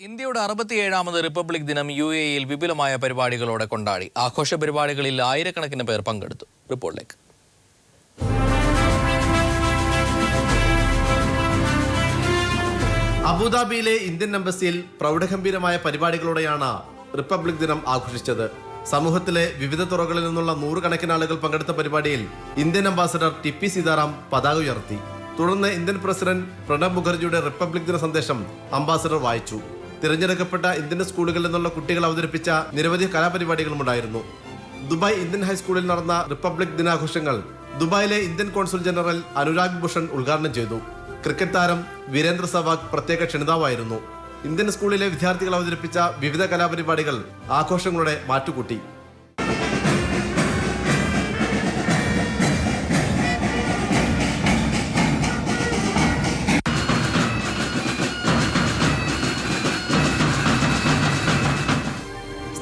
ഇന്ത്യയുടെ 67ാമത് റിപ്പബ്ലിക് ദിനം UAEയിൽ വിപുലമായ പരിപാടികളോടെ കൊണ്ടാടി. ആഘോഷ പരിപാടികളിൽ ആയിരക്കണക്കിന് പേർ പങ്കെടുത്തു. റിപ്പോർട്ടിലേക്ക്. അബുദാബിയിലെ ഇന്ത്യൻ എംബസിയിൽ പ്രൗഢഗംഭീരമായ പരിപാടികളോടെയാണ് റിപ്പബ്ലിക് ദിനം ആഘോഷിച്ചത്. സമൂഹത്തിലെ വിവിധ തുറകളിൽ നിന്നുള്ള നൂറുകണക്കിന് ആളുകൾ പങ്കെടുത്ത പരിപാടിയിൽ ഇന്ത്യൻ അംബാസഡർ ടിപ്പി സീതാറാം പതാക ഉയർത്തി. തുടർന്ന് ഇന്ത്യൻ പ്രസിഡന്റ് പ്രണബ് മുഖർജിയുടെ റിപ്പബ്ലിക് ദിന സന്ദേശം അംബാസഡർ വായിച്ചു. തിരഞ്ഞെടുക്കപ്പെട്ട ഇന്ത്യൻ സ്കൂളുകളിൽ നിന്നുള്ള കുട്ടികൾ അവതരിപ്പിച്ച നിരവധി കലാപരിപാടികളും ഉണ്ടായിരുന്നു. ദുബായ് ഇന്ത്യൻ ഹൈസ്കൂളിൽ നടന്ന റിപ്പബ്ലിക് ദിനാഘോഷങ്ങൾ ദുബായിലെ Indian consul general Anurag Bhushan ഉദ്ഘാടനം ചെയ്തു. ക്രിക്കറ്റ് താരം വീരേന്ദ്ര സെവാഗ് പ്രത്യേക ക്ഷണിതാവായിരുന്നു. ഇന്ത്യൻ സ്കൂളിലെ വിദ്യാർത്ഥികൾ അവതരിപ്പിച്ച വിവിധ കലാപരിപാടികൾ ആഘോഷങ്ങളുടെ മാറ്റുകൂട്ടി.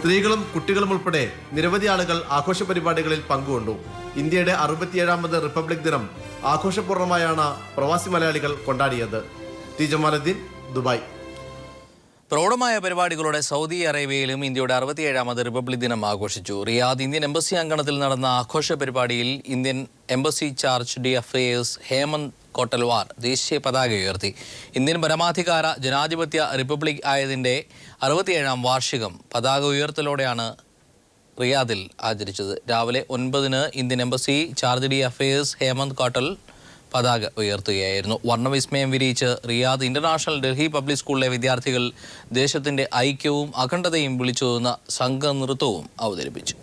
സ്ത്രീകളും കുട്ടികളും ഉൾപ്പെടെ നിരവധി ആളുകൾ ആഘോഷ പരിപാടികളിൽ പങ്കുകൊണ്ടു. ഇന്ത്യയുടെ 67ാമത് റിപ്പബ്ലിക് ദിനം ആഘോഷപൂർണ്ണമായാണ് പ്രവാസി മലയാളികൾ കൊണ്ടാടിയത്. T Jamaluddin, Dubai. പ്രൗഢമായ പരിപാടികളോടെ സൗദി അറേബ്യയിലും ഇന്ത്യയുടെ 67ാമത് റിപ്പബ്ലിക് ദിനം ആഘോഷിച്ചു. റിയാദ് ഇന്ത്യൻ എംബസി അങ്കണത്തിൽ നടന്ന ആഘോഷ പരിപാടിയിൽ Indian embassy charge d'affaires Hemant Kottalwar ദേശീയ പതാക ഉയർത്തി. ഇന്ത്യൻ പരമാധികാര ജനാധിപത്യ റിപ്പബ്ലിക് ആയതിൻ്റെ 67ാം വാർഷികം പതാക ഉയർത്തലോടെയാണ് റിയാദിൽ ആചരിച്ചത്. രാവിലെ 9-ന് Indian embassy charge d'affaires Hemant Kottal പതാക ഉയർത്തുകയായിരുന്നു. വർണ്ണവിസ്മയം വിരിയിച്ച് റിയാദ് ഇന്റർനാഷണൽ ഡൽഹി പബ്ലിക് സ്കൂളിലെ വിദ്യാർത്ഥികൾ ദേശത്തിന്റെ ഐക്യവും അഖണ്ഡതയും വിളിച്ചോതുന്ന സംഘനൃത്തവും അവതരിപ്പിച്ചു.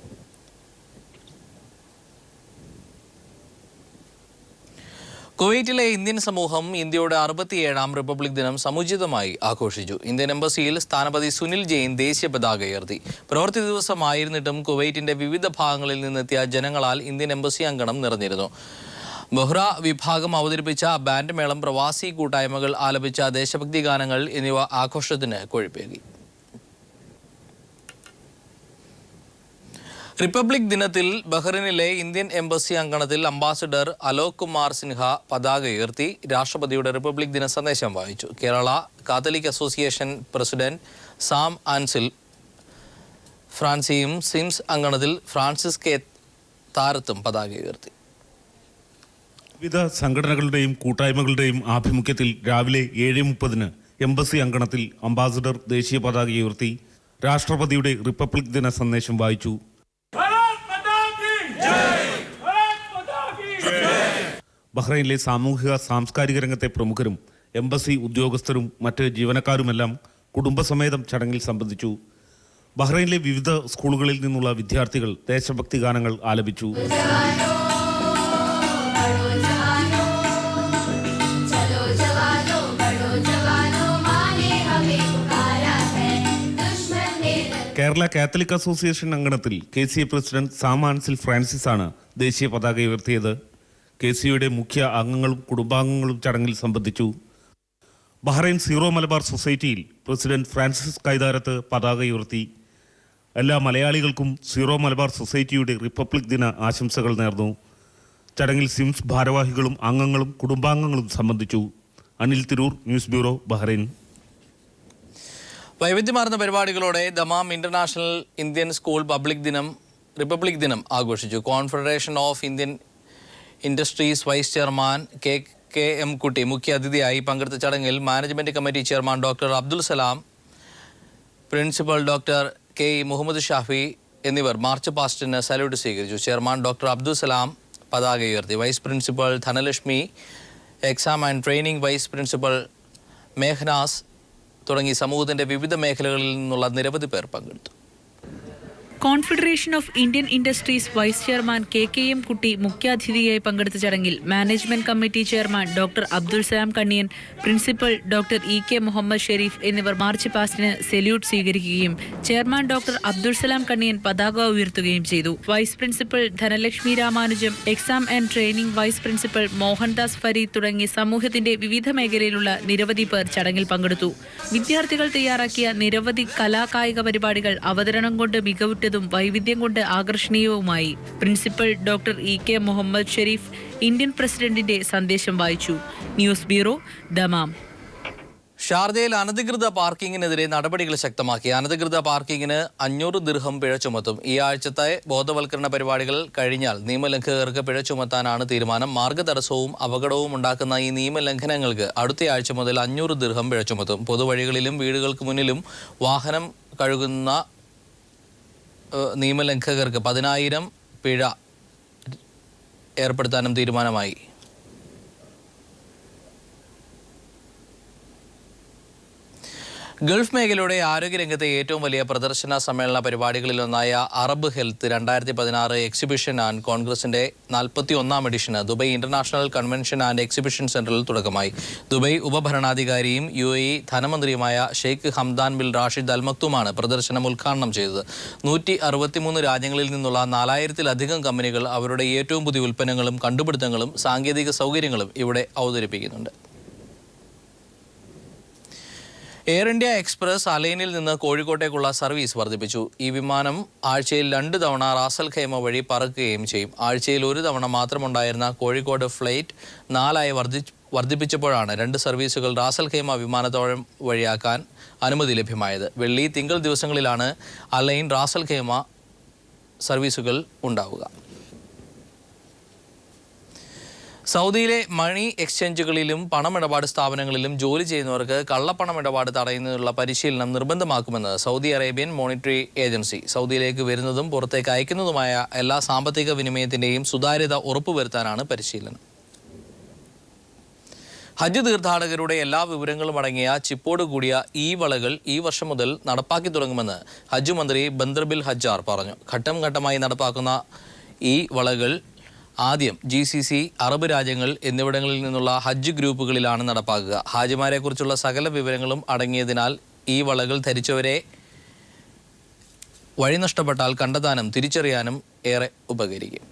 കുവൈറ്റിലെ ഇന്ത്യൻ സമൂഹം ഇന്ത്യയുടെ 67ാം റിപ്പബ്ലിക് ദിനം സമുചിതമായി ആഘോഷിച്ചു. ഇന്ത്യൻ എംബസിയിൽ സ്ഥാനപതി സുനിൽ ജെയിൻ ദേശീയ പതാക ഉയർത്തി. പ്രവൃത്തി ദിവസമായിരുന്നിട്ടും കുവൈറ്റിന്റെ വിവിധ ഭാഗങ്ങളിൽ നിന്നെത്തിയ ജനങ്ങളാൽ ഇന്ത്യൻ എംബസി അങ്കണം നിറഞ്ഞിരുന്നു. ബൊഹ്റ വിഭാഗം അവതരിപ്പിച്ച ബാൻഡ് മേളം, പ്രവാസി കൂട്ടായ്മകൾ ആലപിച്ച ദേശഭക്തി ഗാനങ്ങൾ എന്നിവ ആഘോഷത്തിന് കൊഴുപ്പേകി. റിപ്പബ്ലിക് ദിനത്തിൽ ബഹ്റിനിലെ ഇന്ത്യൻ എംബസി അങ്കണത്തിൽ അംബാസഡർ അലോക് കുമാർ സിൻഹ പതാക ഉയർത്തി രാഷ്ട്രപതിയുടെ റിപ്പബ്ലിക് ദിന സന്ദേശം വായിച്ചു. Kerala catholic association president Sam Ansil ഫ്രാൻസിയും സിംസ് അങ്കണത്തിൽ ഫ്രാൻസിസ് കെ താരത്തും പതാക ഉയർത്തി. വിവിധ സംഘടനകളുടെയും കൂട്ടായ്മകളുടെയും ആഭിമുഖ്യത്തിൽ രാവിലെ 7:30-ന് എംബസി അങ്കണത്തിൽ അംബാസഡർ ദേശീയ പതാക ഉയർത്തി രാഷ്ട്രപതിയുടെ റിപ്പബ്ലിക് ദിന സന്ദേശം വായിച്ചു. ബഹ്റൈനിലെ സാമൂഹിക സാംസ്കാരിക രംഗത്തെ പ്രമുഖരും എംബസി ഉദ്യോഗസ്ഥരും മറ്റ് ജീവനക്കാരുമെല്ലാം കുടുംബസമേതം ചടങ്ങിൽ സംബന്ധിച്ചു. ബഹ്റൈനിലെ വിവിധ സ്കൂളുകളിൽ നിന്നുള്ള വിദ്യാർത്ഥികൾ ദേശഭക്തി ഗാനങ്ങൾ ആലപിച്ചു. കേരള കാത്തലിക് അസോസിയേഷൻ അങ്കണത്തിൽ KCA പ്രസിഡന്റ് സാം ആൻസിൽ ഫ്രാൻസിസ് ആണ് ദേശീയ പതാക ഉയർത്തിയത്. KCAയുടെ മുഖ്യ അംഗങ്ങളും കുടുംബാംഗങ്ങളും ചടങ്ങിൽ സംബന്ധിച്ചു. ബഹ്റൈൻ സീറോ മലബാർ സൊസൈറ്റിയിൽ പ്രസിഡന്റ് ഫ്രാൻസിസ് കൈതാരത്ത് പതാക ഉയർത്തി. എല്ലാ മലയാളികൾക്കും സീറോ മലബാർ സൊസൈറ്റിയുടെ റിപ്പബ്ലിക് ദിന ആശംസകൾ നേർന്നു. ചടങ്ങിൽ സിംസ് ഭാരവാഹികളും അംഗങ്ങളും കുടുംബാംഗങ്ങളും സംബന്ധിച്ചു. Anil Tirur, news bureau, Bahrain. വൈവിധ്യമാർന്ന പരിപാടികളോടെ Dammam international Indian school republic ദിനം ആഘോഷിച്ചു. Confederation of Indian industries vice chairman KM Kutty മുഖ്യ അതിഥിയായി പങ്കെടുത്ത ചടങ്ങിൽ management committee chairman doctor Abdul Salam, principal doctor KE Muhammad Shafi എന്നിവർ മാർച്ച് പാസ്റ്റിന് സല്യൂട്ട് സ്വീകരിച്ചു. ചെയർമാൻ ഡോക്ടർ അബ്ദുൽ സലാം പതാക ഉയർത്തി. Vice principal Dhanalakshmi, exam and training vice principal Meghanas തുടങ്ങി സമൂഹത്തിന്റെ വിവിധ മേഖലകളിൽ നിന്നുള്ള നിരവധി പേർ പങ്കെടുത്തു. Confederation of Indian industries vice chairman KM Kutty മുഖ്യാതിഥിയായി പങ്കെടുത്ത ചടങ്ങിൽ management committee chairman doctor Abdul Salam Kanniyan, principal doctor EK Muhammad Sharif എന്നിവർ മാർച്ച് പാസ്റ്റിന് സല്യൂട്ട് സ്വീകരിക്കുകയും ചെയർമാൻ ഡോക്ടർ അബ്ദുൽ സലാം കണ്ണിയൻ പതാക ഉയർത്തുകയും ചെയ്തു. Vice principal Dhanalakshmi Ramanujam, exam and training vice principal Mohandas Farid തുടങ്ങി സമൂഹത്തിന്റെ വിവിധ മേഖലയിലുള്ള നിരവധി പേർ ചടങ്ങിൽ പങ്കെടുത്തു. വിദ്യാർത്ഥികൾ തയ്യാറാക്കിയ നിരവധി കലാകായിക പരിപാടികൾ അവതരണം കൊണ്ട് മികവുറ്റതും വൈവിധ്യം കൊണ്ട് ആകർഷണീയവുമായി. Principal doctor EK Muhammad Sharif Indian പ്രസിഡന്റിന്റെ സന്ദേശം വായിച്ചു. News bureau, Dammam. ഷാർജയിൽ അനധികൃത പാർക്കിങ്ങിനെതിരെ നടപടികൾ ശക്തമാക്കി. അനധികൃത പാർക്കിങ്ങിന് 500 ദിർഹം പിഴ ചുമത്തും. ഈ ആഴ്ചത്തെ ബോധവൽക്കരണ പരിപാടികൾ കഴിഞ്ഞാൽ നിയമലംഘകർക്ക് പിഴ ചുമത്താനാണ് തീരുമാനം. മാർഗ്ഗതടസ്സവും അപകടവും ഉണ്ടാക്കുന്ന ഈ നിയമലംഘനങ്ങൾക്ക് അടുത്ത ആഴ്ച മുതൽ 500 ദിർഹം പിഴ ചുമത്തും. പൊതുവഴികളിലും വീടുകൾക്ക് മുന്നിലും വാഹനം കഴുകുന്ന നിയമലംഘകർക്ക് 10,000 പിഴ ഏർപ്പെടുത്താനും തീരുമാനമായി. ഗൾഫ് മേഖലയുടെ ആരോഗ്യരംഗത്തെ ഏറ്റവും വലിയ പ്രദർശന സമ്മേളന പരിപാടികളിലൊന്നായ അറബ് ഹെൽത്ത് 2016 എക്സിബിഷൻ ആൻഡ് കോൺഗ്രസിന്റെ 41ാം എഡിഷന് Dubai international convention and exhibition സെന്ററിൽ തുടക്കമായി. ദുബൈ ഉപഭരണാധികാരിയും UAE ധനമന്ത്രിയുമായ Sheikh Hamdan bin Rashid al മക്തുമാണ് പ്രദർശനം ഉദ്ഘാടനം ചെയ്തത്. 163 രാജ്യങ്ങളിൽ നിന്നുള്ള 4000-ലധികം കമ്പനികൾ അവരുടെ ഏറ്റവും പുതിയ ഉൽപ്പന്നങ്ങളും കണ്ടുപിടുത്തങ്ങളും സാങ്കേതിക സൗകര്യങ്ങളും ഇവിടെ അവതരിപ്പിക്കുന്നുണ്ട്. എയർ ഇന്ത്യ എക്സ്പ്രസ് അലൈനിൽ നിന്ന് കോഴിക്കോട്ടേക്കുള്ള സർവീസ് വർദ്ധിപ്പിച്ചു. ഈ വിമാനം ആഴ്ചയിൽ 2 തവണ റാസൽ ഖൈമ വഴി പറക്കുകയും ചെയ്യും. ആഴ്ചയിൽ 1 തവണ മാത്രമുണ്ടായിരുന്ന കോഴിക്കോട് ഫ്ലൈറ്റ് 4 വർദ്ധിപ്പിച്ചപ്പോഴാണ് 2 സർവീസുകൾ റാസൽ ഖൈമ വിമാനത്താവളം വഴിയാക്കാൻ അനുമതി ലഭ്യമായത്. വെള്ളി, തിങ്കൾ ദിവസങ്ങളിലാണ് അലൈൻ റാസൽ ഖൈമ സർവീസുകൾ ഉണ്ടാവുക. സൗദിയിലെ മണി എക്സ്ചേഞ്ചുകളിലും പണമിടപാട് സ്ഥാപനങ്ങളിലും ജോലി ചെയ്യുന്നവർക്ക് കള്ളപ്പണമിടപാട് തടയുന്നതിനുള്ള പരിശീലനം നിർബന്ധമാക്കുമെന്ന് സൗദി അറേബ്യൻ മോണിറ്ററി ഏജൻസി. സൗദിയിലേക്ക് വരുന്നതും പുറത്തേക്ക് അയക്കുന്നതുമായ എല്ലാ സാമ്പത്തിക വിനിമയത്തിന്റെയും സുതാര്യത ഉറപ്പുവരുത്താനാണ് പരിശീലനം. ഹജ്ജ് തീർത്ഥാടകരുടെ എല്ലാ വിവരങ്ങളും അടങ്ങിയ ചിപ്പോട് കൂടിയ വളകൾ ഈ വർഷം മുതൽ നടപ്പാക്കി തുടങ്ങുമെന്ന് ഹജ്ജ് മന്ത്രി ബന്ദർ ബിൽ ഹജ്ജാർ പറഞ്ഞു. ഘട്ടം ഘട്ടമായി നടപ്പാക്കുന്ന വളകൾ ആദ്യം GCC, അറബ് രാജ്യങ്ങൾ എന്നിവിടങ്ങളിൽ നിന്നുള്ള ഹജ്ജ് ഗ്രൂപ്പുകളിലാണ് നടപ്പാക്കുക. ഹാജിമാരെക്കുറിച്ചുള്ള സകല വിവരങ്ങളും അടങ്ങിയതിനാൽ വളകൾ ധരിച്ചവരെ വഴി നഷ്ടപ്പെട്ടാൽ കണ്ടെത്താനും തിരിച്ചറിയാനും ഏറെ ഉപകരിക്കും.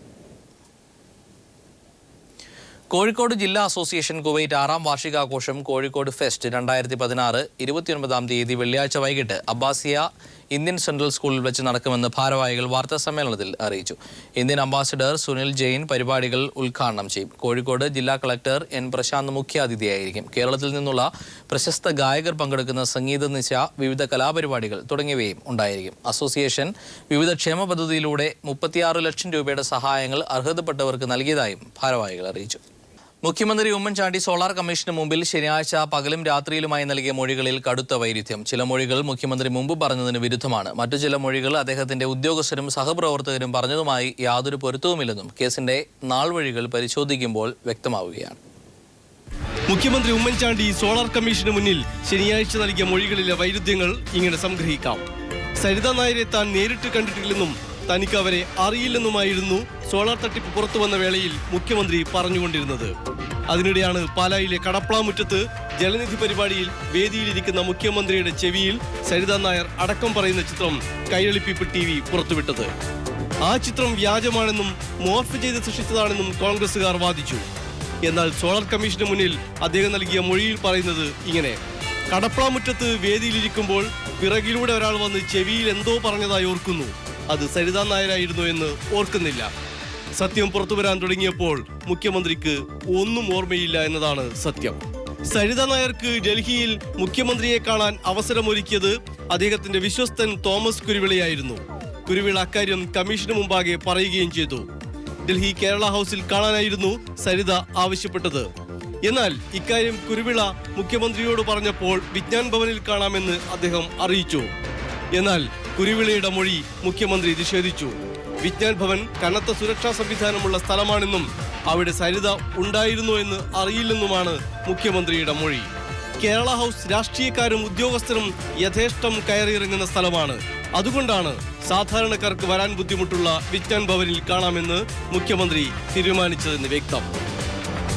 കോഴിക്കോട് ജില്ലാ അസോസിയേഷൻ കുവൈറ്റ് 6ാം വാർഷികാഘോഷം കോഴിക്കോട് ഫെസ്റ്റ് 2016 29-ാം തീയതി വെള്ളിയാഴ്ച വൈകിട്ട് അബ്ബാസിയ ഇന്ത്യൻ സെൻട്രൽ സ്കൂളിൽ വെച്ച് നടക്കുമെന്ന് ഭാരവാഹികൾ വാർത്താസമ്മേളനത്തിൽ അറിയിച്ചു. ഇന്ത്യൻ അംബാസിഡർ സുനിൽ ജെയിൻ പരിപാടികൾ ഉദ്ഘാടനം ചെയ്യും. കോഴിക്കോട് ജില്ലാ കളക്ടർ N. പ്രശാന്ത് മുഖ്യാതിഥിയായിരിക്കും. കേരളത്തിൽ നിന്നുള്ള പ്രശസ്ത ഗായകർ പങ്കെടുക്കുന്ന സംഗീത നിശ, വിവിധ കലാപരിപാടികൾ തുടങ്ങിയവയും ഉണ്ടായിരിക്കും. അസോസിയേഷൻ വിവിധ ക്ഷേമ പദ്ധതിയിലൂടെ 36 ലക്ഷം രൂപയുടെ സഹായങ്ങൾ അർഹതപ്പെട്ടവർക്ക് നൽകിയതായും ഭാരവാഹികൾ അറിയിച്ചു. മുഖ്യമന്ത്രി ഉമ്മൻചാണ്ടി സോളാർ കമ്മീഷന് മുമ്പിൽ ശനിയാഴ്ച പകലും രാത്രിയിലുമായി നൽകിയ മൊഴികളിൽ കടുത്ത വൈരുദ്ധ്യം. ചില മൊഴികൾ മുഖ്യമന്ത്രി മുമ്പ് പറഞ്ഞതിന് വിരുദ്ധമാണ്. മറ്റു ചില മൊഴികൾ അദ്ദേഹത്തിന്റെ ഉദ്യോഗസ്ഥരും സഹപ്രവർത്തകരും പറഞ്ഞതുമായി യാതൊരു പൊരുത്തവുമില്ലെന്നും കേസിന്റെ നാൾവഴികൾ പരിശോധിക്കുമ്പോൾ വ്യക്തമാവുകയാണ്. മുഖ്യമന്ത്രി ഉമ്മൻചാണ്ടി സോളാർ കമ്മീഷന് മുന്നിൽ ശനിയാഴ്ച നൽകിയ മൊഴികളിലെ വൈരുദ്ധ്യങ്ങൾ ഇങ്ങനെ സംഗ്രഹിക്കാം. സരിത നായരെ താൻ നേരിട്ട് കണ്ടിട്ടില്ലെന്നും തനിക്ക് അവരെ അറിയില്ലെന്നുമായിരുന്നു സോളാർ തട്ടിപ്പ് പുറത്തു വന്ന വേളയിൽ മുഖ്യമന്ത്രി പറഞ്ഞുകൊണ്ടിരുന്നത്. അതിനിടെയാണ് പാലായിലെ കടപ്ലാമുറ്റത്ത് ജലനിധി പരിപാടിയിൽ വേദിയിലിരിക്കുന്ന മുഖ്യമന്ത്രിയുടെ ചെവിയിൽ സരിത നായർ അടക്കം പറയുന്ന ചിത്രം കൈരളി പീപ്പിൾ TV പുറത്തുവിട്ടത്. ആ ചിത്രം വ്യാജമാണെന്നും മോർഫ് ചെയ്ത് സൃഷ്ടിച്ചതാണെന്നും കോൺഗ്രസുകാർ വാദിച്ചു. എന്നാൽ സോളാർ കമ്മീഷന് മുന്നിൽ അദ്ദേഹം നൽകിയ മൊഴിയിൽ പറയുന്നത് ഇങ്ങനെ: കടപ്ലാമുറ്റത്ത് വേദിയിലിരിക്കുമ്പോൾ പിറകിലൂടെ ഒരാൾ വന്ന് ചെവിയിൽ എന്തോ പറഞ്ഞതായി ഓർക്കുന്നു. അത് സരിത നായരായിരുന്നു എന്ന് ഓർക്കുന്നില്ല. സത്യം പുറത്തുവരാൻ തുടങ്ങിയപ്പോൾ മുഖ്യമന്ത്രിക്ക് ഒന്നും ഓർമ്മയില്ല എന്നതാണ് സത്യം. സരിത നായർക്ക് ഡൽഹിയിൽ മുഖ്യമന്ത്രിയെ കാണാൻ അവസരമൊരുക്കിയത് അദ്ദേഹത്തിന്റെ വിശ്വസ്തൻ തോമസ് കുരുവിളയായിരുന്നു. കുരുവിള അക്കാര്യം കമ്മീഷന് മുമ്പാകെ പറയുകയും ചെയ്തു. ഡൽഹി കേരള ഹൗസിൽ കാണാനായിരുന്നു സരിത ആവശ്യപ്പെട്ടത്. എന്നാൽ ഇക്കാര്യം കുരുവിള മുഖ്യമന്ത്രിയോട് പറഞ്ഞപ്പോൾ വിജ്ഞാൻ ഭവനിൽ കാണാമെന്ന് അദ്ദേഹം അറിയിച്ചു. എന്നാൽ കുരുവിളയുടെ മൊഴി മുഖ്യമന്ത്രി നിഷേധിച്ചു. വിജ്ഞാൻ ഭവൻ കനത്ത സുരക്ഷാ സംവിധാനമുള്ള സ്ഥലമാണെന്നും അവിടെ സരിത ഉണ്ടായിരുന്നോ എന്ന് അറിയില്ലെന്നുമാണ് മുഖ്യമന്ത്രിയുടെ മൊഴി. കേരള ഹൗസ് രാഷ്ട്രീയക്കാരും ഉദ്യോഗസ്ഥരും യഥേഷ്ടം കയറിയിറങ്ങുന്ന സ്ഥലമാണ്. അതുകൊണ്ടാണ് സാധാരണക്കാർക്ക് വരാൻ ബുദ്ധിമുട്ടുള്ള വിജ്ഞാൻ ഭവനിൽ കാണാമെന്ന് മുഖ്യമന്ത്രി തീരുമാനിച്ചതെന്ന് വ്യക്തം.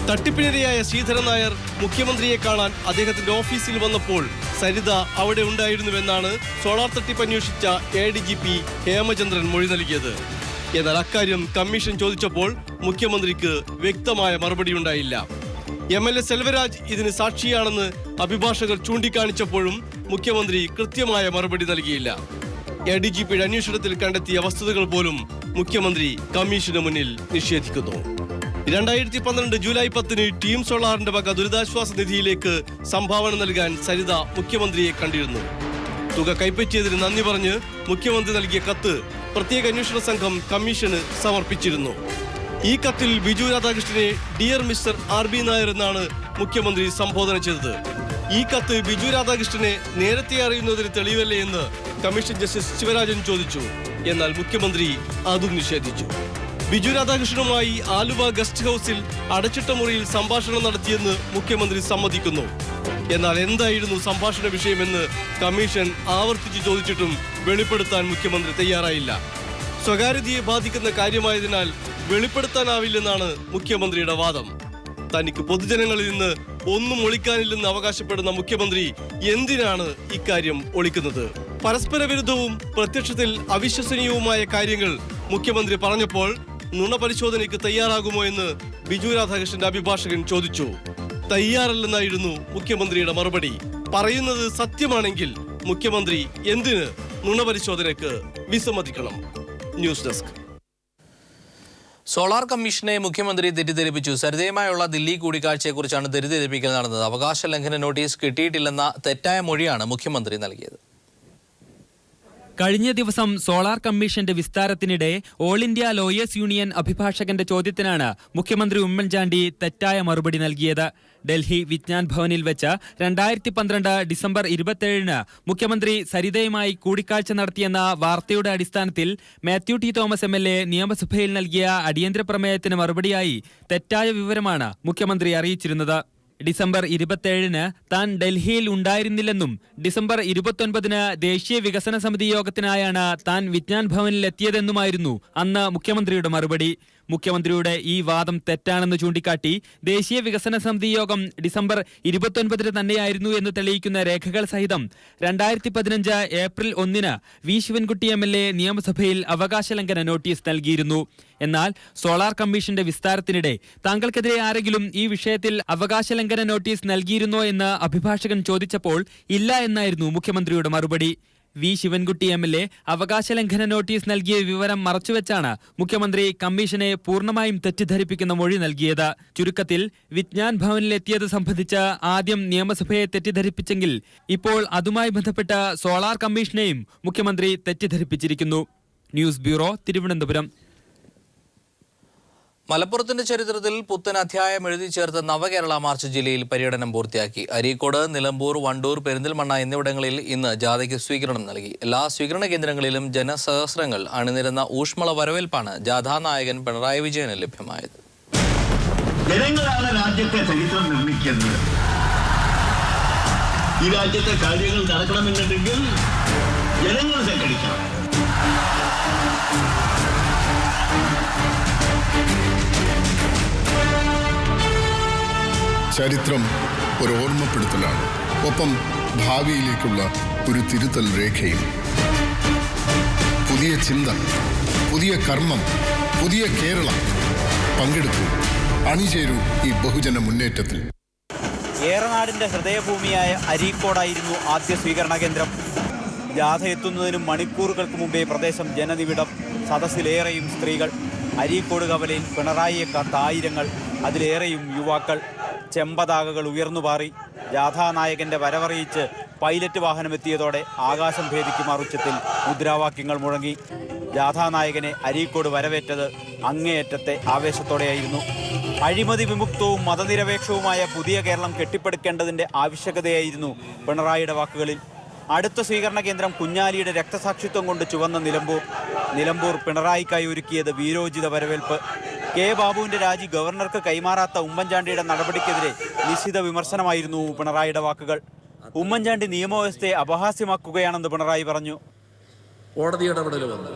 തട്ടിപ്പിനിരയായ ശ്രീധരൻ നായർ മുഖ്യമന്ത്രിയെ കാണാൻ അദ്ദേഹത്തിന്റെ ഓഫീസിൽ വന്നപ്പോൾ സരിത അവിടെ ഉണ്ടായിരുന്നുവെന്നാണ് സോളാർ തട്ടിപ്പ് അന്വേഷിച്ച ADGP ഹേമചന്ദ്രൻ മൊഴി നൽകിയത്. എന്നാൽ അക്കാര്യം കമ്മീഷൻ ചോദിച്ചപ്പോൾ മുഖ്യമന്ത്രിക്ക് വ്യക്തമായ മറുപടി ഉണ്ടായില്ല. MLA സെൽവരാജ് ഇതിന് സാക്ഷിയാണെന്ന് അഭിഭാഷകർ ചൂണ്ടിക്കാണിച്ചപ്പോഴും മുഖ്യമന്ത്രി കൃത്യമായ മറുപടി നൽകിയില്ല. ADGPയുടെ അന്വേഷണത്തിൽ കണ്ടെത്തിയ വസ്തുതകൾ പോലും മുഖ്യമന്ത്രി കമ്മീഷന് മുന്നിൽ നിഷേധിക്കുന്നു. 2012 ജൂലൈ 10 ടീം സോളാറിന്റെ വക ദുരിതാശ്വാസ നിധിയിലേക്ക് സംഭാവന നൽകാൻ സരിത മുഖ്യമന്ത്രിയെ കണ്ടിരുന്നു. തുക കൈപ്പറ്റിയതിന് നന്ദി പറഞ്ഞ് മുഖ്യമന്ത്രി നൽകിയ കത്ത് പ്രത്യേക അന്വേഷണ സംഘം കമ്മീഷന് സമർപ്പിച്ചിരുന്നു. ഈ കത്തിൽ ബിജു രാധാകൃഷ്ണനെ ഡിയർ മിസ്റ്റർ RB നായർ എന്നാണ് മുഖ്യമന്ത്രി സംബോധന ചെയ്തത്. ഈ കത്ത് ബിജു രാധാകൃഷ്ണനെ നേരത്തെ അറിയുന്നതിന് തെളിവല്ലേ എന്ന് കമ്മീഷൻ ജസ്റ്റിസ് ശിവരാജൻ ചോദിച്ചു. എന്നാൽ മുഖ്യമന്ത്രി അതും നിഷേധിച്ചു. ബിജു രാധാകൃഷ്ണനുമായി ആലുവ ഗസ്റ്റ് ഹൌസിൽ അടച്ചിട്ട മുറിയിൽ സംഭാഷണം നടത്തിയെന്ന് മുഖ്യമന്ത്രി സമ്മതിക്കുന്നു. എന്നാൽ എന്തായിരുന്നു സംഭാഷണ വിഷയമെന്ന് കമ്മീഷൻ ആവർത്തിച്ച് ചോദിച്ചിട്ടും വെളിപ്പെടുത്താൻ മുഖ്യമന്ത്രി തയ്യാറായില്ല. സ്വകാര്യതയെ ബാധിക്കുന്ന കാര്യമായതിനാൽ വെളിപ്പെടുത്താനാവില്ലെന്നാണ് മുഖ്യമന്ത്രിയുടെ വാദം. തനിക്ക് പൊതുജനങ്ങളിൽ നിന്ന് ഒന്നും ഒളിക്കാനില്ലെന്ന് അവകാശപ്പെടുന്ന മുഖ്യമന്ത്രി എന്തിനാണ് ഇക്കാര്യം ഒളിക്കുന്നത്? പരസ്പര വിരുദ്ധവും പ്രത്യക്ഷത്തിൽ അവിശ്വസനീയവുമായ കാര്യങ്ങൾ മുഖ്യമന്ത്രി പറഞ്ഞപ്പോൾ നുണ പരിശോധനയ്ക്ക് തയ്യാറാകുമോ എന്ന് ബിജു രാധാകൃഷ്ണന്റെ അഭിഭാഷകൻ ചോദിച്ചു. തയ്യാറല്ലെന്നായിരുന്നു മുഖ്യമന്ത്രിയുടെ മറുപടി. പറയുന്നത് സത്യമാണെങ്കിൽ മുഖ്യമന്ത്രി എന്തിന് നുണ പരിശോധനയ്ക്ക് വിസമ്മതിക്കണം? News desk. സോളാർ കമ്മീഷനെ മുഖ്യമന്ത്രി തെറ്റിദ്ധരിപ്പിച്ചു. സരിതയുമായുള്ള ദില്ലി കൂടിക്കാഴ്ചയെക്കുറിച്ചാണ് തെറ്റിദ്ധരിപ്പിക്കൽ നടന്നത്. അവകാശ ലംഘന നോട്ടീസ് കിട്ടിയിട്ടില്ലെന്ന തെറ്റായ മൊഴിയാണ് മുഖ്യമന്ത്രി നൽകിയത്. കഴിഞ്ഞ ദിവസം സോളാർ കമ്മീഷന്റെ വിസ്താരത്തിനിടെ ഓൾ ഇന്ത്യ ലോയേഴ്സ് യൂണിയൻ അഭിഭാഷകന്റെ ചോദ്യത്തിനാണ് മുഖ്യമന്ത്രി ഉമ്മൻചാണ്ടി തെറ്റായ മറുപടി നൽകിയത്. ഡൽഹി വിജ്ഞാൻ ഭവനിൽ വെച്ച് 2012 ഡിസംബർ 27 മുഖ്യമന്ത്രി സരിതയുമായി കൂടിക്കാഴ്ച നടത്തിയെന്ന വാർത്തയുടെ അടിസ്ഥാനത്തിൽ മാത്യു ടി തോമസ് MLA നിയമസഭയിൽ നൽകിയ അടിയന്തര പ്രമേയത്തിന് മറുപടിയായി തെറ്റായ വിവരമാണ് മുഖ്യമന്ത്രി അറിയിച്ചിരുന്നത്. ഡിസംബർ 27 താൻ ഡൽഹിയിൽ ഉണ്ടായിരുന്നില്ലെന്നും ഡിസംബർ 29 ദേശീയ വികസന സമിതി യോഗത്തിനായാണ് താൻ വിജ്ഞാൻ ഭവനിൽ എത്തിയതെന്നുമായിരുന്നു അന്ന് മുഖ്യമന്ത്രിയുടെ മറുപടി. മുഖ്യമന്ത്രിയുടെ ഈ വാദം തെറ്റാണെന്ന് ചൂണ്ടിക്കാട്ടി ദേശീയ വികസന സമിതി യോഗം ഡിസംബർ 29 തന്നെയായിരുന്നു എന്ന് തെളിയിക്കുന്ന രേഖകൾ സഹിതം 2015 ഏപ്രിൽ 1 വി ശിവൻകുട്ടി MLA നിയമസഭയിൽ അവകാശ ലംഘന നോട്ടീസ് നൽകിയിരുന്നു. എന്നാൽ സോളാർ കമ്മീഷന്റെ വിസ്താരത്തിനിടെ താങ്കൾക്കെതിരെ ആരെങ്കിലും ഈ വിഷയത്തിൽ അവകാശ ലംഘന നോട്ടീസ് നൽകിയിരുന്നോ എന്ന് അഭിഭാഷകൻ ചോദിച്ചപ്പോൾ ഇല്ല എന്നായിരുന്നു മുഖ്യമന്ത്രിയുടെ മറുപടി. വി ശിവൻകുട്ടി MLA അവകാശ ലംഘന നോട്ടീസ് നൽകിയ വിവരം മറച്ചുവെച്ചാണ് മുഖ്യമന്ത്രി കമ്മീഷനെ പൂർണ്ണമായും തെറ്റിദ്ധരിപ്പിക്കുന്ന മൊഴി നൽകിയത്. ചുരുക്കത്തിൽ വിജ്ഞാൻ ഭവനിലെത്തിയത് സംബന്ധിച്ച് ആദ്യം നിയമസഭയെ തെറ്റിദ്ധരിപ്പിച്ചെങ്കിൽ ഇപ്പോൾ അതുമായി ബന്ധപ്പെട്ട സോളാർ കമ്മീഷനെയും മുഖ്യമന്ത്രി തെറ്റിദ്ധരിപ്പിച്ചിരിക്കുന്നു. News bureau, Thiruvananthapuram. മലപ്പുറത്തിന്റെ ചരിത്രത്തിൽ പുത്തൻ അധ്യായം എഴുതി ചേർത്ത നവകേരള മാർച്ച് ജില്ലയിൽ പര്യടനം പൂർത്തിയാക്കി. അരീക്കോട്, നിലമ്പൂർ, വണ്ടൂർ, പെരിന്തൽമണ്ണ എന്നിവിടങ്ങളിൽ ഇന്ന് ജാഥയ്ക്ക് സ്വീകരണം നൽകി. എല്ലാ സ്വീകരണ കേന്ദ്രങ്ങളിലും ജനസഹസ്രങ്ങൾ അണിനിരന്ന ഊഷ്മള വരവേൽപ്പാണ് ജാഥാനായകൻ പിണറായി വിജയന് ലഭ്യമായത്. ജനങ്ങളാണ് രാജ്യത്തെ ചരിത്രം നിർമ്മിക്കുന്നത്. ഈ രാജ്യത്തെ കാര്യങ്ങൾ നടക്കണമെന്നുണ്ടെങ്കിൽ ജനങ്ങൾ സംഘടിക്കണം. ചരിത്രം ഒരു ഓർമ്മപ്പെടുത്തലാണ്, ഒപ്പം ഭാവിയിലേക്കുള്ള ഒരു തിരുത്തൽ രേഖയും. പുതിയ ചിന്ത, പുതിയ കർമ്മം, പുതിയ കേരളം. പങ്കെടുക്കൂ, അണിചേരൂ ഈ ബഹുജന മുന്നേറ്റത്തിൽ. ഏറനാടിൻ്റെ ഹൃദയഭൂമിയായ അരീക്കോടായിരുന്നു ആദ്യ സ്വീകരണ കേന്ദ്രം. ജാഥ എത്തുന്നതിനും മണിക്കൂറുകൾക്ക് മുമ്പേ പ്രദേശം ജനനിബിഡം. സദസ്സിലേറെയും സ്ത്രീകൾ. അരീക്കോട് കവലയിൽ പിണറായിയെ കാത്ത ആയിരങ്ങൾ, അതിലേറെയും യുവാക്കൾ. ചെമ്പതാകകൾ ഉയർന്നുപാറി. ജാഥാനായകന്റെ വരവറിയിച്ച് പൈലറ്റ് വാഹനമെത്തിയതോടെ ആകാശം ഭേദിക്കും ഉച്ചത്തിൽ മുദ്രാവാക്യങ്ങൾ മുഴങ്ങി. ജാഥാനായകനെ അരീക്കോട് വരവേറ്റത് അങ്ങേയറ്റത്തെ ആവേശത്തോടെയായിരുന്നു. അഴിമതി വിമുക്തവും മതനിരപേക്ഷവുമായ പുതിയ കേരളം കെട്ടിപ്പടുക്കേണ്ടതിൻ്റെ ആവശ്യകതയായിരുന്നു പിണറായിയുടെ വാക്കുകളിൽ. അടുത്ത സ്വീകരണ കേന്ദ്രം കുഞ്ഞാലിയുടെ രക്തസാക്ഷിത്വം കൊണ്ട് ചുവന്ന നിലമ്പൂർ പിണറായിക്കായി ഒരുക്കിയത് വീരോചിത വരവേൽപ്പ്. കെ ബാബുവിന്റെ രാജി ഗവർണർക്ക് കൈമാറാത്ത ഉമ്മൻചാണ്ടിയുടെ നടപടിക്കെതിരെ നിശിത വിമർശനമായിരുന്നു പിണറായിയുടെ വാക്കുകൾ. ഉമ്മൻചാണ്ടി നിയമവ്യവസ്ഥയെ അപഹാസ്യമാക്കുകയാണെന്ന് പിണറായി പറഞ്ഞു. കോടതി ഇടപെടൽ വന്നു,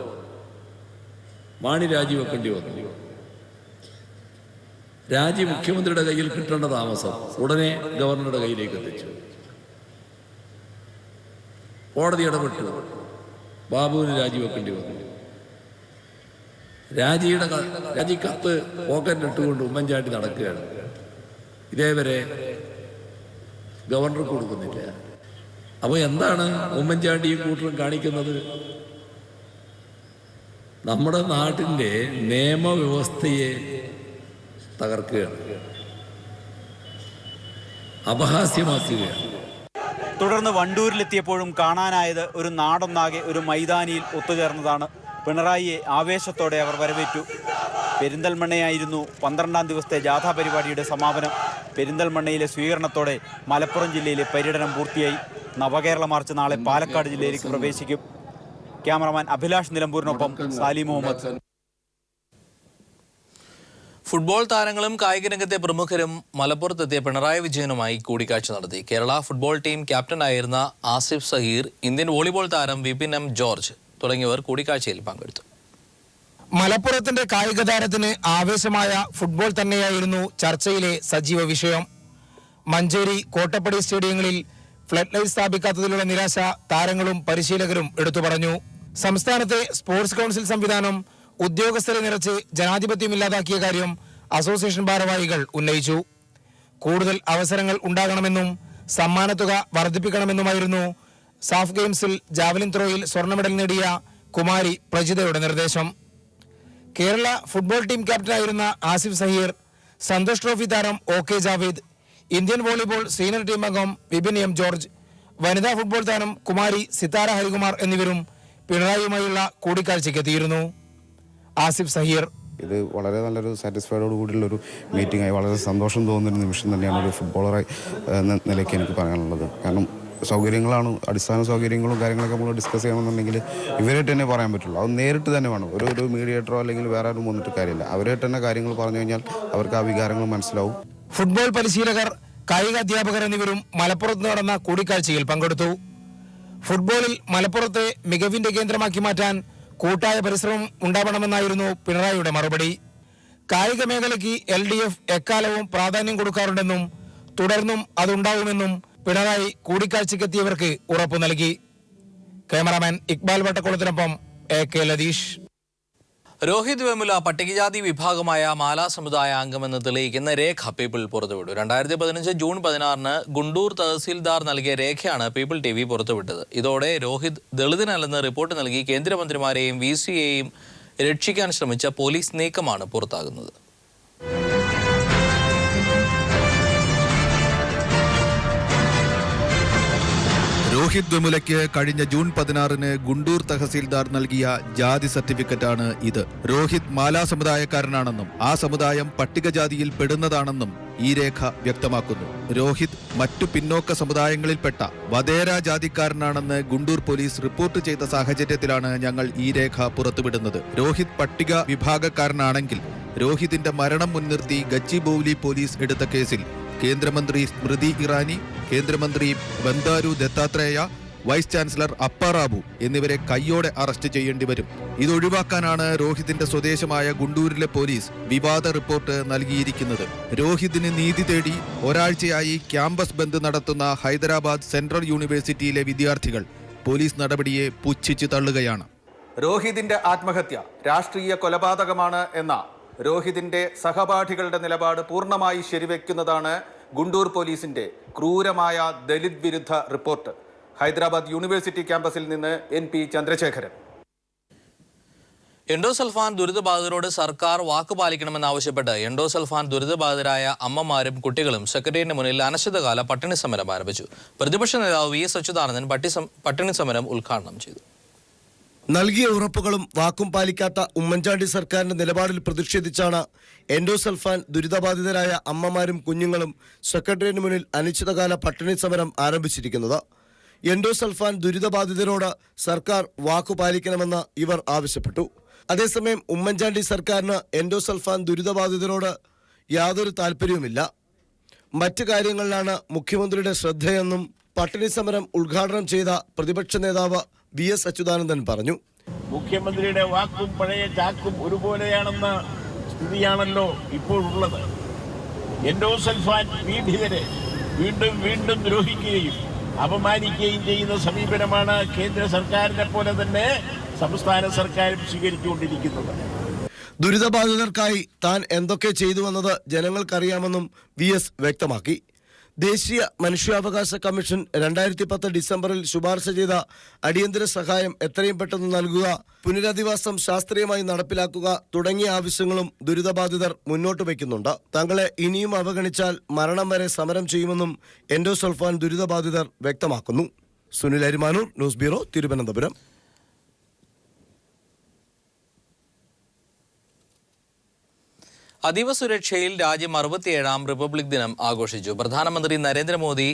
മാണി രാജിവെക്കേണ്ടി വന്നു. രാജി മുഖ്യമന്ത്രിയുടെ കയ്യിൽ കിട്ടേണ്ട താമസം ഉടനെ ഗവർണറുടെ കയ്യിലേക്ക് എത്തിച്ചു. കോടതി ഇടപെട്ടു, ബാബുവിന് രാജിവെക്കേണ്ടി വന്നു. രാജിക്കത്ത് പോക്കറ്റിട്ടുകൊണ്ട് ഉമ്മൻചാണ്ടി നടക്കുകയാണ്. ഇതേവരെ ഗവർണർക്ക് കൊടുക്കുന്നില്ല. അപ്പോൾ എന്താണ് ഉമ്മൻചാണ്ടിയും കൂട്ടരും കാണിക്കുന്നത്? നമ്മുടെ നാട്ടിൻ്റെ നിയമവ്യവസ്ഥയെ തകർക്കുകയാണ്, അപഹാസ്യമാക്കുകയാണ്. തുടർന്ന് വണ്ടൂരിലെത്തിയപ്പോഴും കാണാനായത് ഒരു നാടൊന്നാകെ ഒരു മൈതാനിയിൽ ഒത്തുചേർന്നതാണ്. പിണറായിയെ ആവേശത്തോടെ അവർ വരവേറ്റു. പെരിന്തൽമണ്ണയായിരുന്നു 12-ാം ദിവസത്തെ ജാഥാ പരിപാടിയുടെ സമാപനം. പെരിന്തൽമണ്ണയിലെ സ്വീകരണത്തോടെ മലപ്പുറം ജില്ലയിലെ പര്യടനം പൂർത്തിയായി. നവകേരള മാർച്ച് നാളെ പാലക്കാട് ജില്ലയിലേക്ക് പ്രവേശിക്കും. ക്യാമറമാൻ അഭിലാഷ് നിലമ്പൂരിനൊപ്പം സാലി മുഹമ്മദ്. ഫുട്ബോൾ താരങ്ങളും കായിക രംഗത്തെ പ്രമുഖരും മലപ്പുറത്തെത്തിയ പിണറായി വിജയനുമായി കൂടിക്കാഴ്ച നടത്തി. കേരള ഫുട്ബോൾ ടീം ക്യാപ്റ്റനായിരുന്ന ആസിഫ് സഹീർ, ഇന്ത്യൻ വോളിബോൾ താരം വിപിൻ എം ജോർജ് തുടങ്ങിയവർ കൂടിക്കാഴ്ചയിൽ പങ്കെടുത്തു. മലപ്പുറത്തിന്റെ കായിക താരത്തിന് ആവേശമായ ഫുട്ബോൾ തന്നെയായിരുന്നു ചർച്ചയിലെ സജീവ വിഷയം. മഞ്ചേരി, കോട്ടപ്പടി സ്റ്റേഡിയങ്ങളിൽ ഫ്ലഡ് ലൈറ്റ് സ്ഥാപിക്കാത്തതിലുള്ള നിരാശ താരങ്ങളും പരിശീലകരും എടുത്തു പറഞ്ഞു. സംസ്ഥാനത്തെ സ്പോർട്സ് കൗൺസിൽ സംവിധാനം ഉദ്യോഗസ്ഥരെ നിറച്ച് ജനാധിപത്യമില്ലാതാക്കിയ കാര്യം അസോസിയേഷൻ ഭാരവാഹികൾ ഉന്നയിച്ചു. കൂടുതൽ അവസരങ്ങൾ ഉണ്ടാകണമെന്നും സമ്മാനത്തുക വർദ്ധിപ്പിക്കണമെന്നുമായിരുന്നു സാഫ് ഗെയിംസിൽ ജാവലിൻ ത്രോയിൽ സ്വർണ്ണ മെഡൽ നേടിയ കുമാരി പ്രജിതയുടെ നിർദ്ദേശം. കേരള ഫുട്ബോൾ ടീം ക്യാപ്റ്റനായിരുന്ന ആസിഫ് സഹീർ, സന്തോഷ് ട്രോഫി താരം OK Javed, Indian volleyball senior team അംഗം വിപിൻ എം ജോർജ്, വനിതാ ഫുട്ബോൾ താരം കുമാരി സിതാര ഹരികുമാർ എന്നിവരും പിണറായിയുമായുള്ള കൂടിക്കാഴ്ചയ്ക്ക് എത്തിയിരുന്നു. ആസിഫ് സഹീർ: ഇത് വളരെ നല്ലൊരു സാറ്റിസ്ഫൈഡോട് കൂടിയുള്ളൊരു മീറ്റിംഗ് ആയി വളരെ സന്തോഷം തോന്നുന്നൊരു നിമിഷം തന്നെയാണ് ഒരു ഫുട്ബോളറായി എന്ന നിലയ്ക്ക് എനിക്ക് പറയാനുള്ളത്. കാരണം സൗകര്യങ്ങളാണ്, അടിസ്ഥാന സൗകര്യങ്ങളും കാര്യങ്ങളൊക്കെ നമ്മൾ ഡിസ്കസ് ചെയ്യണമെന്നുണ്ടെങ്കിൽ ഇവരായിട്ട് തന്നെ പറയാൻ പറ്റുള്ളൂ. അത് നേരിട്ട് തന്നെ വേണം. ഒരു മീഡിയേറ്ററോ അല്ലെങ്കിൽ വേറെ ആരും വന്നിട്ട് കാര്യമില്ല. അവരായിട്ട് തന്നെ കാര്യങ്ങൾ പറഞ്ഞു കഴിഞ്ഞാൽ അവർക്ക് ആ വികാരങ്ങൾ മനസ്സിലാവും. ഫുട്ബോൾ പരിശീലകർ, കായിക അധ്യാപകർ എന്നിവരും മലപ്പുറത്ത് നടന്ന കൂടിക്കാഴ്ചയിൽ പങ്കെടുത്തു. ഫുട്ബോളിൽ മലപ്പുറത്തെ മികവിന്റെ കേന്ദ്രമാക്കി മാറ്റാൻ കൂട്ടായ പരിശ്രമം ഉണ്ടാവണമെന്നായിരുന്നു പിണറായിയുടെ മറുപടി. കായിക മേഖലയ്ക്ക് LDF എക്കാലവും പ്രാധാന്യം കൊടുക്കാറുണ്ടെന്നും തുടർന്നും അതുണ്ടാവുമെന്നും പിണറായി കൂടിക്കാഴ്ചയ്ക്കെത്തിയവർക്ക് ഉറപ്പു നൽകി. ക്യാമറാമാൻ ഇക്ബാൽ വട്ടക്കുളത്തിനൊപ്പം AK ലതീഷ്. രോഹിത് വെമുല പട്ടികജാതി വിഭാഗമായ മാല സമുദായ അംഗമെന്ന് തെളിയിക്കുന്ന രേഖ പീപ്പിൾ പുറത്തുവിട്ടു. 2015 ജൂൺ 16 ഗുണ്ടൂർ തഹസീൽദാർ നൽകിയ രേഖയാണ് പീപ്പിൾ TV പുറത്തുവിട്ടത്. ഇതോടെ രോഹിത് ദളിതനല്ലെന്ന് റിപ്പോർട്ട് നൽകി കേന്ദ്രമന്ത്രിമാരെയും VCയെയും രക്ഷിക്കാൻ ശ്രമിച്ച പോലീസ് നീക്കമാണ് പുറത്താകുന്നത്. രോഹിത് വെമുലയ്ക്ക് കഴിഞ്ഞ ജൂൺ 16 ഗുണ്ടൂർ തഹസീൽദാർ നൽകിയ ജാതി സർട്ടിഫിക്കറ്റാണ് ഇത്. രോഹിത് മാലാ സമുദായക്കാരനാണെന്നും ആ സമുദായം പട്ടികജാതിയിൽ പെടുന്നതാണെന്നും ഈ രേഖ വ്യക്തമാക്കുന്നു. രോഹിത് മറ്റു പിന്നോക്ക സമുദായങ്ങളിൽപ്പെട്ട വധേര ജാതിക്കാരനാണെന്ന് ഗുണ്ടൂർ പോലീസ് റിപ്പോർട്ട് ചെയ്ത സാഹചര്യത്തിലാണ് ഞങ്ങൾ ഈ രേഖ പുറത്തുവിടുന്നത്. രോഹിത് പട്ടിക വിഭാഗക്കാരനാണെങ്കിൽ രോഹിതിന്റെ മരണം മുൻനിർത്തി ഗച്ചിബൌലി പോലീസ് എടുത്ത കേസിൽ കേന്ദ്രമന്ത്രി സ്മൃതി ഇറാനി, കേന്ദ്രമന്ത്രി ബന്ദാരു ദത്താത്രേയ, വൈസ് ചാൻസലർ അപ്പാറാബു എന്നിവരെ കയ്യോടെ അറസ്റ്റ് ചെയ്യേണ്ടി വരും. ഇതൊഴിവാക്കാനാണ് രോഹിതിന്റെ സ്വദേശമായ ഗുണ്ടൂരിലെ പോലീസ് വിവാദ റിപ്പോർട്ട് നൽകിയിരിക്കുന്നത്. രോഹിതിന് നീതി തേടി ഒരാഴ്ചയായി ക്യാമ്പസ് ബന്ദ് നടത്തുന്ന ഹൈദരാബാദ് സെൻട്രൽ യൂണിവേഴ്സിറ്റിയിലെ വിദ്യാർത്ഥികൾ പോലീസ് നടപടിയെ പുച്ഛിച്ചു തള്ളുകയാണ്. രോഹിതിന്റെ ആത്മഹത്യ രാഷ്ട്രീയ കൊലപാതകമാണ് എന്ന രോഹിതിന്റെ സഹപാഠികളുടെ നിലപാട് പൂർണ്ണമായി ശരിവെക്കുന്നതാണ് ഗുണ്ടൂർ പോലീസിന്റെ ക്രൂരമായ ദലിത് വിരുദ്ധ റിപ്പോർട്ട്. ഹൈദരാബാദ് യൂണിവേഴ്സിറ്റി ക്യാമ്പസിൽ നിന്ന് NP ചന്ദ്രശേഖരൻ. എൻഡോസൾഫാൻ ദുരിതബാധിതരോട് സർക്കാർ വാക്കുപാലിക്കണമെന്നാവശ്യപ്പെട്ട് എൻഡോസൾഫാൻ ദുരിതബാധിതരായ അമ്മമാരും കുട്ടികളും സെക്രട്ടേറിയറ്റിന് മുന്നിൽ അനിശ്ചിതകാല പട്ടിണി സമരം ആരംഭിച്ചു. പ്രതിപക്ഷ നേതാവ് VS അച്യുതാനന്ദൻ പട്ടിണി സമരം ഉദ്ഘാടനം ചെയ്തു. നൽകിയ ഉറപ്പുകളും വാക്കും പാലിക്കാത്ത ഉമ്മൻചാണ്ടി സർക്കാരിന്റെ നിലപാടിൽ പ്രതിഷേധിച്ചാണ് എൻഡോസൾഫാൻ ദുരിതബാധിതരായ അമ്മമാരും കുഞ്ഞുങ്ങളും സെക്രട്ടേറിയറ്റിന് മുന്നിൽ അനിശ്ചിതകാല പട്ടിണി സമരം ആരംഭിച്ചിരിക്കുന്നത്. എൻഡോസൾഫാൻ ദുരിതബാധിതരോട് സർക്കാർ വാക്കു പാലിക്കണമെന്ന് ഇവർ ആവശ്യപ്പെട്ടു. അതേസമയം ഉമ്മൻചാണ്ടി സർക്കാരിന് എൻഡോസൾഫാൻ ദുരിതബാധിതരോട് യാതൊരു താല്പര്യവുമില്ല. മറ്റു കാര്യങ്ങളിലാണ് മുഖ്യമന്ത്രിയുടെ ശ്രദ്ധയെന്നും പട്ടിണി സമരം ഉദ്ഘാടനം ചെയ്ത പ്രതിപക്ഷ നേതാവ് VS അച്യുതാനന്ദൻ പറഞ്ഞു. മുഖ്യമന്ത്രിയുടെ വാക്കും പഴയ ചാക്കും ഒരുപോലെയാണെന്ന സ്ഥിതിയാണല്ലോ ഇപ്പോഴുള്ളത്. എൻഡോസൾഫാൻ പീഡിതരെ വീണ്ടും വീണ്ടും ദ്രോഹിക്കുകയും അപമാനിക്കുകയും ചെയ്യുന്ന സമീപനമാണ് കേന്ദ്ര സർക്കാരിനെ പോലെ തന്നെ സംസ്ഥാന സർക്കാരും സ്വീകരിച്ചുകൊണ്ടിരിക്കുന്നത്. ദുരിതബാധിതർക്കായി താൻ എന്തൊക്കെ ചെയ്തുവെന്നത് ജനങ്ങൾക്കറിയാമെന്നും VS വ്യക്തമാക്കി. ദേശീയ മനുഷ്യാവകാശ കമ്മീഷൻ 2010 ഡിസംബറിൽ ശുപാർശ ചെയ്ത അടിയന്തര സഹായം എത്രയും പെട്ടെന്ന് നൽകുക, പുനരധിവാസം ശാസ്ത്രീയമായി നടപ്പിലാക്കുക തുടങ്ങിയ ആവശ്യങ്ങളും ദുരിതബാധിതർ മുന്നോട്ട് വയ്ക്കുന്നുണ്ട്. തങ്ങളെ ഇനിയും അവഗണിച്ചാൽ മരണം വരെ സമരം ചെയ്യുമെന്നും എൻഡോസൾഫാൻ ദുരിതബാധിതർ വ്യക്തമാക്കുന്നു. Sunil Arimanur, news bureau, Thiruvananthapuram. അതീവ സുരക്ഷയിൽ രാജ്യം 67ാം റിപ്പബ്ലിക് ദിനം ആഘോഷിച്ചു. പ്രധാനമന്ത്രി നരേന്ദ്രമോദി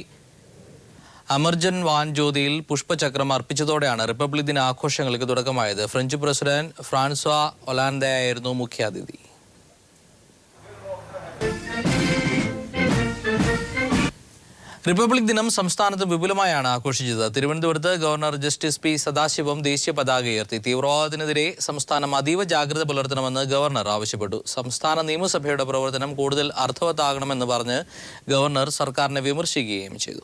അമർജൻ വാൻ ജ്യോതിയിൽ പുഷ്പചക്രം അർപ്പിച്ചതോടെയാണ് റിപ്പബ്ലിക് ദിന ആഘോഷങ്ങൾക്ക് തുടക്കമായത്. ഫ്രഞ്ച് പ്രസിഡന്റ് ഫ്രാൻസ്വാ ഒലാൻഡയായിരുന്നു മുഖ്യാതിഥി. റിപ്പബ്ലിക് ദിനം സംസ്ഥാനത്ത് വിപുലമായാണ് ആഘോഷിച്ചത്. തിരുവനന്തപുരത്ത് ഗവർണർ ജസ്റ്റിസ് പി സദാശിവം ദേശീയ പതാക ഉയർത്തി. തീവ്രവാദത്തിനെതിരെ സംസ്ഥാനം അതീവ ജാഗ്രത പുലർത്തണമെന്ന് ഗവർണർ ആവശ്യപ്പെട്ടു. സംസ്ഥാന നിയമസഭയുടെ പ്രവർത്തനം കൂടുതൽ അർത്ഥവത്താകണമെന്ന് പറഞ്ഞ് ഗവർണർ സർക്കാരിനെ വിമർശിക്കുകയും ചെയ്തു.